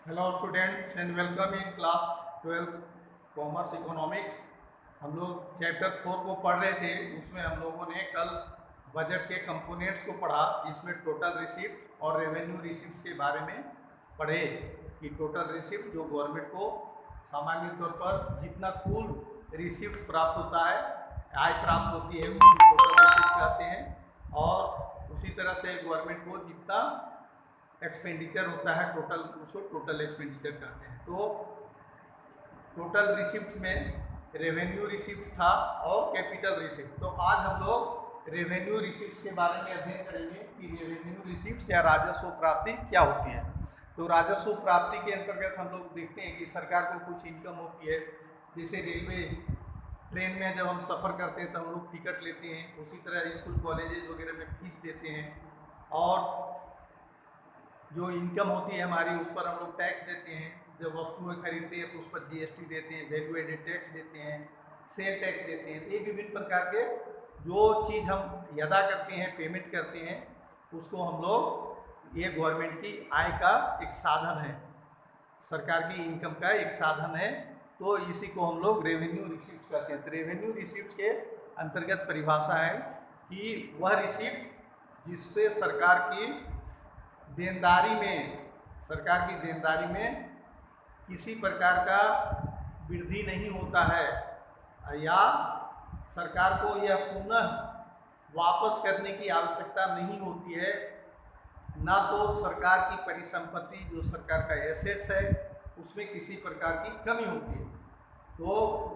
Hello students and welcome in class 12th commerce economics. हम लोग chapter 4 को पढ़ रहे थे। उसमें हम लोगों ने कल बजट के कंपोनेंट्स को पढ़ा। इसमें टोटल रिसिप्ट और रेवेन्यू रिसिप्ट्स के बारे में पढ़े कि टोटल रिसिप्ट जो गवर्नमेंट को सामान्य तौर पर जितना कुल रिसिप्ट प्राप्त होता है, आय प्राप्त होती है, उसको टोटल रिसिप्ट कहते हैं। और उसी तरह से गवर्नमेंट को जितना एक्सपेंडिचर होता है टोटल, उसको टोटल एक्सपेंडिचर कहते हैं। तो टोटल रिसिप्ट में रेवेन्यू रिसिप्ट था और कैपिटल रिसिप्ट। तो आज हम लोग रेवेन्यू रिसिप्ट के बारे में अध्ययन करेंगे कि रेवेन्यू रिसिप्ट या राजस्व प्राप्ति क्या होती है। तो राजस्व प्राप्ति के अंतर्गत हम लोग देखते हैं कि सरकार को कुछ इनकम होती है। जैसे रेलवे ट्रेन में जब हम सफ़र करते हैं तो हम लोग टिकट लेते हैं, उसी तरह स्कूल कॉलेजेस वगैरह में फीस देते हैं, और जो इनकम होती है हमारी उस पर हम लोग टैक्स देते हैं। जब वस्तुएं खरीदते हैं तो उस पर जीएसटी देते हैं, वैल्यू एडेड टैक्स देते हैं, सेल टैक्स देते हैं। तो ये विभिन्न प्रकार के जो चीज़ हम अदा करते हैं, पेमेंट करते हैं, उसको हम लोग, ये गवर्नमेंट की आय का एक साधन है, सरकार की इनकम का एक साधन है। तो इसी को हम लोग रेवेन्यू रिसिप्ट कहते हैं। तो रेवेन्यू रिसिप्ट के अंतर्गत परिभाषा है कि वह रिसिप्ट जिससे सरकार की देनदारी में किसी प्रकार का वृद्धि नहीं होता है, या सरकार को यह पुनः वापस करने की आवश्यकता नहीं होती है, ना तो सरकार की परिसंपत्ति जो सरकार का एसेट्स है उसमें किसी प्रकार की कमी होती है। तो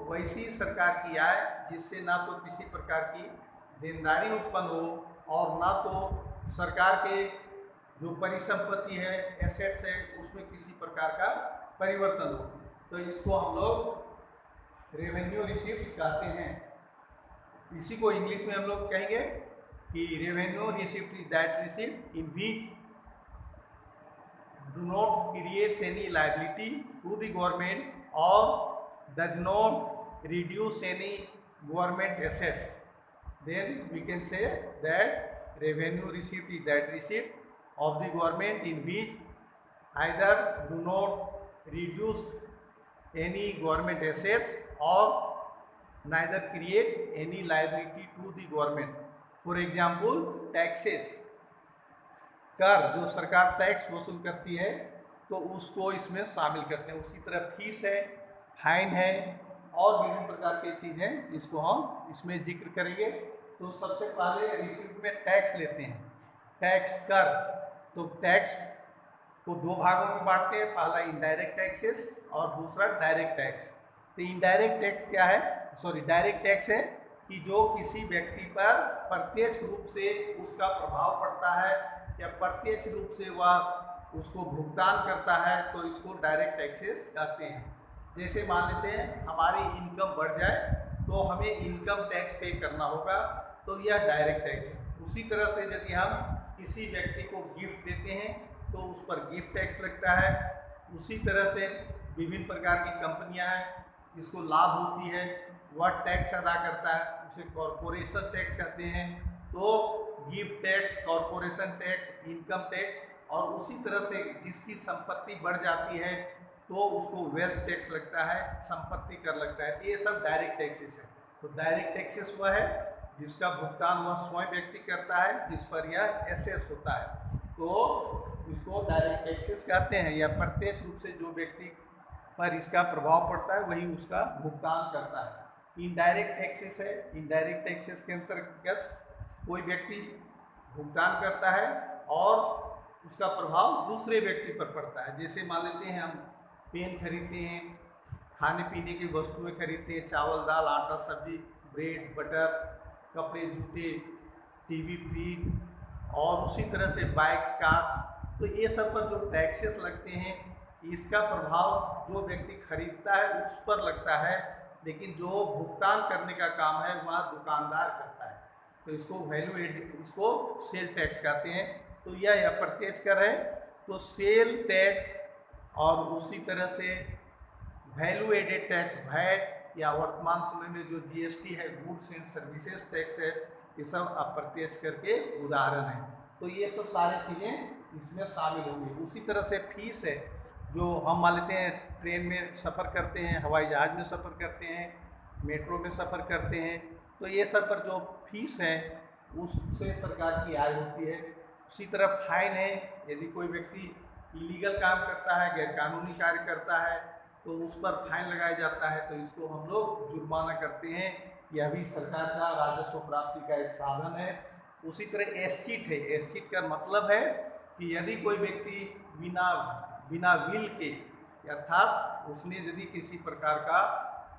वैसी सरकार की आय जिससे ना तो किसी प्रकार की देनदारी उत्पन्न हो और ना तो सरकार के जो परिसंपत्ति है, एसेट्स है, उसमें किसी प्रकार का परिवर्तन हो, तो इसको हम लोग रेवेन्यू रिसिप्ट्स कहते हैं। इसी को इंग्लिश में हम लोग कहेंगे कि revenue receipt is that receipt in which do not creates any liability to the government और does not reduce any government assets. Then we can say that revenue receipt is that receipt of the government in which either do not reduce any government assets or neither create any liability to the government. For example, taxes, कर जो सरकार tax वसूल करती है तो उसको इसमें शामिल करते हैं। उसी तरह फीस है, फाइन है और विभिन्न प्रकार की चीज़ है जिसको हम इसमें जिक्र करेंगे। तो सबसे पहले रिसिप्ट में टैक्स लेते हैं, टैक्स कर। तो टैक्स को दो भागों में बांटते हैं, पहला इनडायरेक्ट टैक्सेस और दूसरा डायरेक्ट टैक्स। तो इनडायरेक्ट टैक्स क्या है, डायरेक्ट टैक्स है कि जो किसी व्यक्ति पर प्रत्यक्ष रूप से उसका प्रभाव पड़ता है या प्रत्यक्ष रूप से वह उसको भुगतान करता है, तो इसको डायरेक्ट टैक्सेस कहते हैं। जैसे मान लेते हैं हमारी इनकम बढ़ जाए तो हमें इनकम टैक्स पे करना होगा, तो यह डायरेक्ट टैक्स है। उसी तरह से यदि हम किसी व्यक्ति को गिफ्ट देते हैं तो उस पर गिफ्ट टैक्स लगता है। उसी तरह से विभिन्न प्रकार की कंपनियां हैं जिसको लाभ होती है, वह टैक्स अदा करता है, उसे कॉरपोरेशन टैक्स कहते हैं। तो gift tax, corporation tax, income tax, और उसी तरह से जिसकी संपत्ति बढ़ जाती है तो उसको वेल्थ टैक्स लगता है, संपत्ति कर लगता है। ये सब डायरेक्ट टैक्सेस है। तो डायरेक्ट टैक्सेस वह है जिसका भुगतान वह स्वयं व्यक्ति करता है, जिस पर यह एसेस होता है, तो इसको डायरेक्ट टैक्सेस कहते हैं। या प्रत्यक्ष रूप से जो व्यक्ति पर इसका प्रभाव पड़ता है वही उसका भुगतान करता है। इनडायरेक्ट टैक्सेस है, इनडायरेक्ट टैक्सेस के अंतर्गत कोई व्यक्ति भुगतान करता है और उसका प्रभाव दूसरे व्यक्ति पर पड़ता है। जैसे मान लेते हैं हम पेन खरीदते हैं, खाने पीने की वस्तुएं खरीदते हैं, चावल दाल आटा सब्जी, ब्रेड बटर, कपड़े जूते, टीवी फ्रिज, और उसी तरह से बाइक्स कार्स। तो ये सब पर जो टैक्सेस लगते हैं इसका प्रभाव जो व्यक्ति खरीदता है उस पर लगता है, लेकिन जो भुगतान करने का काम है वह दुकानदार करता है। तो इसको वैल्यू एड, इसको सेल टैक्स कहते हैं। तो यह अप्रत्यक्ष कर है। तो सेल टैक्स और उसी तरह से वैल्यू एडेड टैक्स, वैट, या वर्तमान समय में जो जीएसटी है, गुड्स एंड सर्विसेज टैक्स है, ये सब अप्रत्यक्ष करके उदाहरण है। तो ये सब सारी चीज़ें इसमें शामिल होंगी। उसी तरह से फीस है, जो हम मान लेते हैं ट्रेन में सफ़र करते हैं, हवाई जहाज़ में सफ़र करते हैं, मेट्रो में सफ़र करते हैं, तो ये सब पर जो फीस है उससे सरकार की आय होती है। उसी तरह फाइन है, यदि कोई व्यक्ति इलीगल काम करता है, गैरकानूनी कार्य करता है, तो उस पर फाइन लगाया जाता है, तो इसको हम लोग जुर्माना करते हैं। यह भी सरकार का राजस्व प्राप्ति का एक साधन है। उसी तरह एस्चिट है। एस्चिट का मतलब है कि यदि कोई व्यक्ति बिना बिना विल के, अर्थात उसने यदि किसी प्रकार का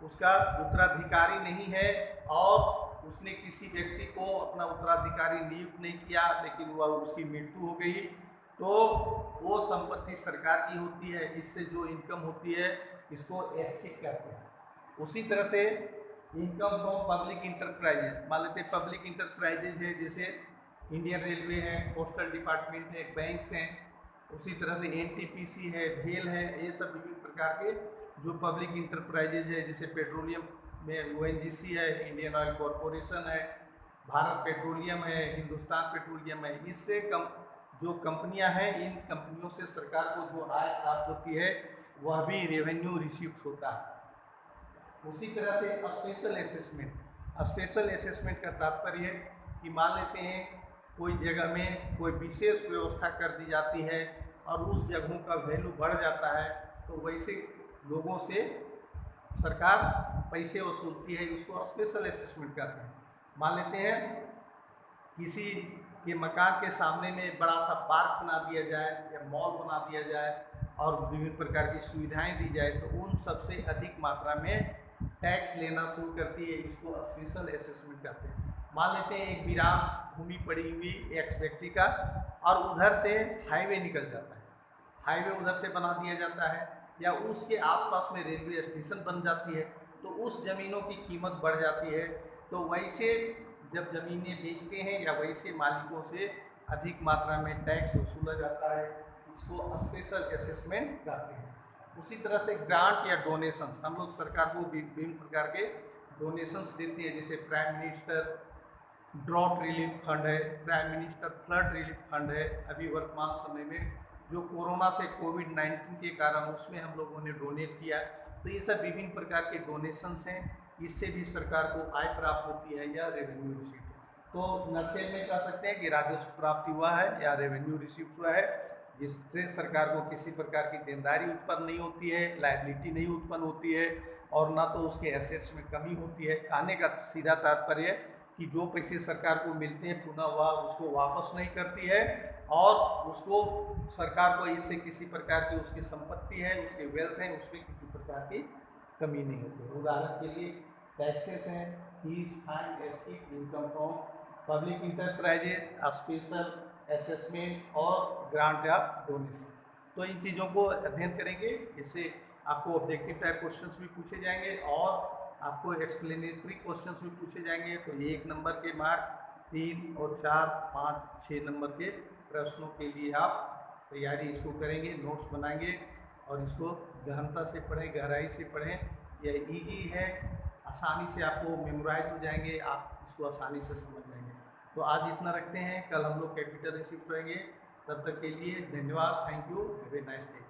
उसका उत्तराधिकारी नहीं है और उसने किसी व्यक्ति को अपना उत्तराधिकारी नियुक्त नहीं किया, लेकिन वह उसकी मृत्यु हो गई, तो वो संपत्ति सरकार की होती है। इससे जो इनकम होती है इसको एस्चिट कहते हैं। उसी तरह से इनकम फ्रॉम पब्लिक इंटरप्राइजेज, मान लेते हैं पब्लिक इंटरप्राइजेज है, जैसे इंडियन रेलवे है, पोस्टल डिपार्टमेंट है, बैंक्स हैं, उसी तरह से एनटीपीसी है, भेल है, ये सब विभिन्न प्रकार के जो पब्लिक इंटरप्राइजेज है, जैसे पेट्रोलियम में ओएनजीसी है, इंडियन ऑयल कॉरपोरेशन है, भारत पेट्रोलियम है, हिंदुस्तान पेट्रोलियम है। इससे जो कंपनियां हैं, इन कंपनियों से सरकार को जो आय प्राप्त होती है वह भी रेवेन्यू रिसीव्स होता है। उसी तरह से स्पेशल असेसमेंट। स्पेशल असेसमेंट का तात्पर्य है कि मान लेते हैं कोई जगह में कोई विशेष व्यवस्था कर दी जाती है और उस जगहों का वैल्यू बढ़ जाता है, तो वैसे लोगों से सरकार पैसे वसूलती है, इसको स्पेशल असेसमेंट कहते हैं। मान लेते हैं किसी के मकान के सामने में बड़ा सा पार्क बना दिया जाए या मॉल बना दिया जाए और विभिन्न प्रकार की सुविधाएं दी जाए, तो उन सबसे अधिक मात्रा में टैक्स लेना शुरू करती है, इसको स्पेशल असेसमेंट कहते हैं। मान लेते हैं एक वीरान भूमि पड़ी हुई एक्स व्यक्ति का और उधर से हाईवे निकल जाता है, हाईवे उधर से बना दिया जाता है या उसके आसपास में रेलवे स्टेशन बन जाती है, तो उस ज़मीनों की कीमत बढ़ जाती है। तो वैसे जब ज़मीनें बेचते हैं या वैसे मालिकों से अधिक मात्रा में टैक्स वसूला जाता है, इसको स्पेशल असेसमेंट कहते हैं। उसी तरह से ग्रांट या डोनेशंस, हम लोग सरकार को विभिन्न प्रकार के डोनेशंस देते हैं, जैसे prime minister drought relief fund है, prime minister flood relief fund है। अभी वर्तमान समय में जो कोरोना से कोविड-19 के कारण उसमें हम लोगों ने डोनेट किया, तो ये सब विभिन्न प्रकार के डोनेशंस हैं, इससे भी सरकार को आय प्राप्त होती है या रेवेन्यू रिसीव। तो नर्सेल में कह सकते हैं कि राजस्व प्राप्ति हुआ है या रेवेन्यू रिसीव हुआ है, जिससे सरकार को किसी प्रकार की देनदारी उत्पन्न नहीं होती है, लायबिलिटी नहीं उत्पन्न होती है और ना तो उसके एसेट्स में कमी होती है। कहने का सीधा तात्पर्य है कि जो पैसे सरकार को मिलते हैं पुनः वह उसको वापस नहीं करती है और उसको सरकार को इससे किसी प्रकार की उसकी संपत्ति है, उसके वेल्थ है, उसमें किसी प्रकार की कमी नहीं होती। उदाहरण के लिए टैक्सेस हैं, fees, fine, asterisk, income from public enterprises, special assessment और ग्रांट या डोनेशन। तो इन चीज़ों को अध्ययन करेंगे, इससे आपको ऑब्जेक्टिव टाइप क्वेश्चंस भी पूछे जाएंगे और आपको एक्सप्लेनेटरी क्वेश्चंस भी पूछे जाएंगे। तो 1 नंबर के मार्क 3 और 4, 5, 6 नंबर के प्रश्नों के लिए आप तैयारी इसको करेंगे, नोट्स बनाएंगे और इसको गहनता से पढ़ें, गहराई से पढ़ें। यह ईजी है, आसानी से आपको मेमोराइज हो जाएंगे, आप इसको आसानी से समझ जाएंगे। तो आज इतना रखते हैं, कल हम लोग कैपिटल रिसीव करेंगे। तब तक के लिए धन्यवाद, thank you, have a nice day.